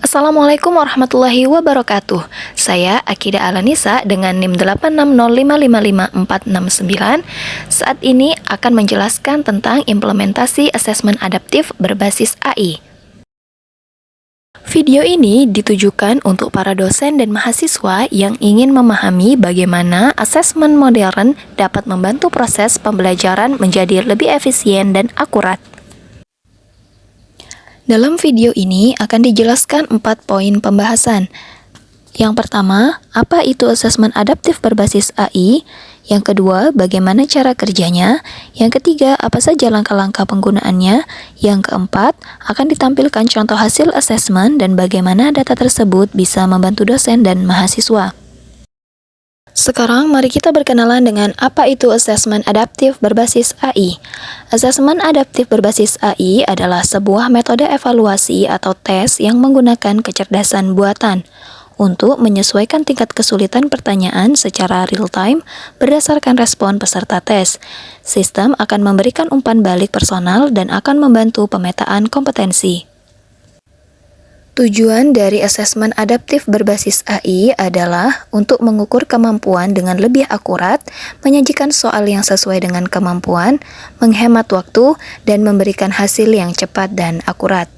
Assalamualaikum warahmatullahi wabarakatuh. Saya Akida Alanisa dengan NIM 860555469. Saat ini akan menjelaskan tentang implementasi asesmen adaptif berbasis AI. Video ini ditujukan untuk para dosen dan mahasiswa yang ingin memahami bagaimana asesmen modern dapat membantu proses pembelajaran menjadi lebih efisien dan akurat. Dalam video ini akan dijelaskan 4 poin pembahasan. Yang pertama, apa itu asesmen adaptif berbasis AI? Yang kedua, bagaimana cara kerjanya? Yang ketiga, apa saja langkah-langkah penggunaannya? Yang keempat, akan ditampilkan contoh hasil asesmen dan bagaimana data tersebut bisa membantu dosen dan mahasiswa. Sekarang mari kita berkenalan dengan apa itu asesmen adaptif berbasis AI. Asesmen adaptif berbasis AI adalah sebuah metode evaluasi atau tes yang menggunakan kecerdasan buatan untuk menyesuaikan tingkat kesulitan pertanyaan secara real-time berdasarkan respon peserta tes. Sistem akan memberikan umpan balik personal dan akan membantu pemetaan kompetensi. Tujuan dari asesmen adaptif berbasis AI adalah untuk mengukur kemampuan dengan lebih akurat, menyajikan soal yang sesuai dengan kemampuan, menghemat waktu, dan memberikan hasil yang cepat dan akurat.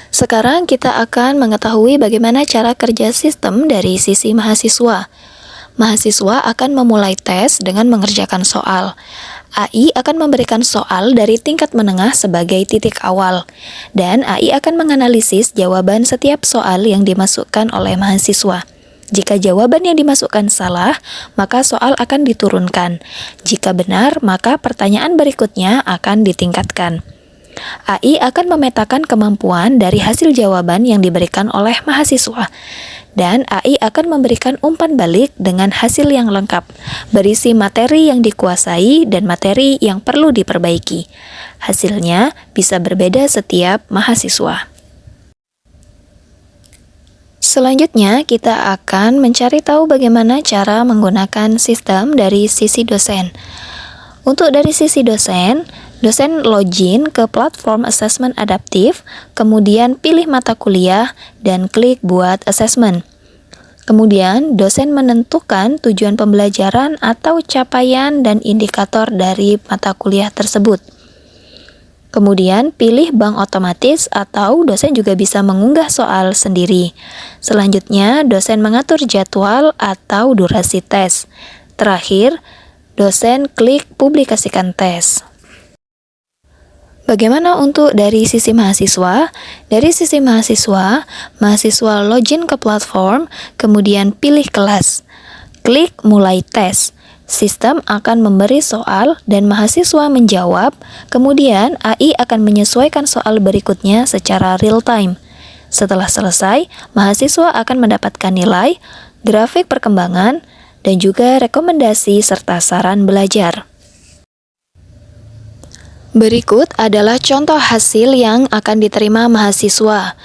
Sekarang kita akan mengetahui bagaimana cara kerja sistem dari sisi mahasiswa. Mahasiswa akan memulai tes dengan mengerjakan soal. AI akan memberikan soal dari tingkat menengah sebagai titik awal, dan AI akan menganalisis jawaban setiap soal yang dimasukkan oleh mahasiswa. Jika jawaban yang dimasukkan salah, maka soal akan diturunkan. Jika benar, maka pertanyaan berikutnya akan ditingkatkan. AI akan memetakan kemampuan dari hasil jawaban yang diberikan oleh mahasiswa, dan AI akan memberikan umpan balik dengan hasil yang lengkap, berisi materi yang dikuasai dan materi yang perlu diperbaiki. Hasilnya bisa berbeda setiap mahasiswa. Selanjutnya, kita akan mencari tahu bagaimana cara menggunakan sistem dari sisi dosen. Untuk dari sisi dosen login ke platform asesmen adaptif, kemudian pilih mata kuliah dan klik buat asesmen. Kemudian, dosen menentukan tujuan pembelajaran atau capaian dan indikator dari mata kuliah tersebut. Kemudian, pilih bank otomatis atau dosen juga bisa mengunggah soal sendiri. Selanjutnya, dosen mengatur jadwal atau durasi tes. Terakhir, dosen klik publikasikan tes. Bagaimana untuk dari sisi mahasiswa? Dari sisi mahasiswa login ke platform, kemudian pilih kelas. Klik mulai tes. Sistem akan memberi soal dan mahasiswa menjawab, kemudian AI akan menyesuaikan soal berikutnya secara real time. Setelah selesai, mahasiswa akan mendapatkan nilai, grafik perkembangan, dan juga rekomendasi serta saran belajar. Berikut adalah contoh hasil yang akan diterima mahasiswa.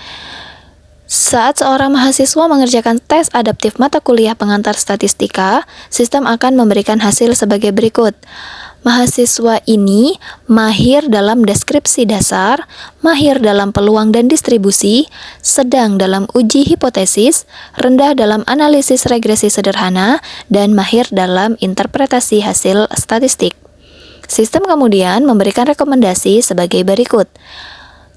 Saat seorang mahasiswa mengerjakan tes adaptif mata kuliah pengantar statistika, sistem akan memberikan hasil sebagai berikut. Mahasiswa ini mahir dalam deskripsi dasar, mahir dalam peluang dan distribusi, sedang dalam uji hipotesis, rendah dalam analisis regresi sederhana, dan mahir dalam interpretasi hasil statistik. Sistem kemudian memberikan rekomendasi sebagai berikut.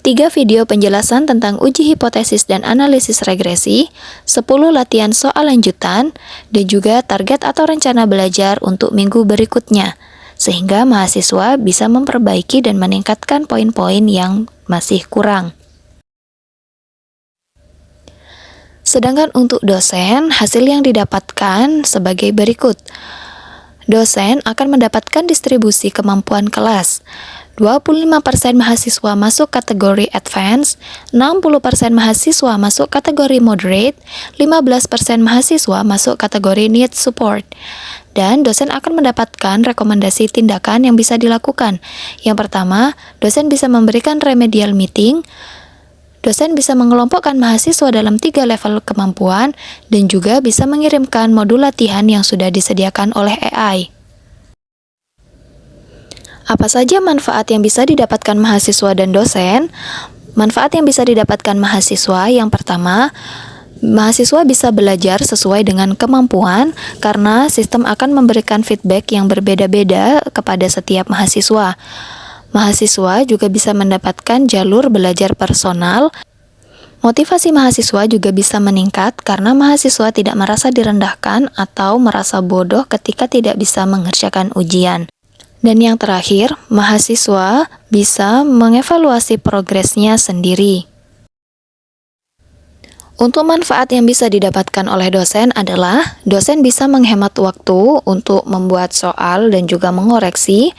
3 video penjelasan tentang uji hipotesis dan analisis regresi, 10 latihan soal lanjutan, dan juga target atau rencana belajar untuk minggu berikutnya, sehingga mahasiswa bisa memperbaiki dan meningkatkan poin-poin yang masih kurang. Sedangkan untuk dosen, hasil yang didapatkan sebagai berikut. Dosen akan mendapatkan distribusi kemampuan kelas. 25% mahasiswa masuk kategori advance, 60% mahasiswa masuk kategori moderate, 15% mahasiswa masuk kategori need support. Dan dosen akan mendapatkan rekomendasi tindakan yang bisa dilakukan. Yang pertama, dosen bisa memberikan remedial meeting. Dosen bisa mengelompokkan mahasiswa dalam 3 level kemampuan dan juga bisa mengirimkan modul latihan yang sudah disediakan oleh AI. Apa saja manfaat yang bisa didapatkan mahasiswa dan dosen? Manfaat yang bisa didapatkan mahasiswa yang pertama, mahasiswa bisa belajar sesuai dengan kemampuan karena sistem akan memberikan feedback yang berbeda-beda kepada setiap mahasiswa. Mahasiswa juga bisa mendapatkan jalur belajar personal. Motivasi mahasiswa juga bisa meningkat karena mahasiswa tidak merasa direndahkan atau merasa bodoh ketika tidak bisa mengerjakan ujian. Dan yang terakhir, mahasiswa bisa mengevaluasi progresnya sendiri. Untuk manfaat yang bisa didapatkan oleh dosen adalah dosen bisa menghemat waktu untuk membuat soal dan juga mengoreksi.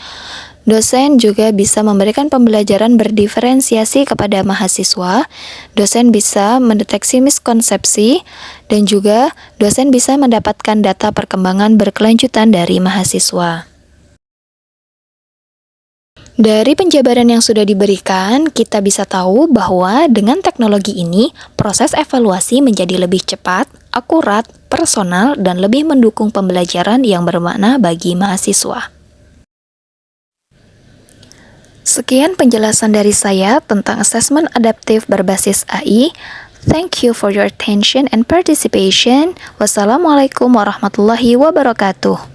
Dosen juga bisa memberikan pembelajaran berdiferensiasi kepada mahasiswa. Dosen bisa mendeteksi miskonsepsi dan juga dosen bisa mendapatkan data perkembangan berkelanjutan dari mahasiswa. Dari penjabaran yang sudah diberikan, kita bisa tahu bahwa dengan teknologi ini, proses evaluasi menjadi lebih cepat, akurat, personal, dan lebih mendukung pembelajaran yang bermakna bagi mahasiswa. Sekian penjelasan dari saya tentang asesmen adaptif berbasis AI. Thank you for your attention and participation. Wassalamualaikum warahmatullahi wabarakatuh.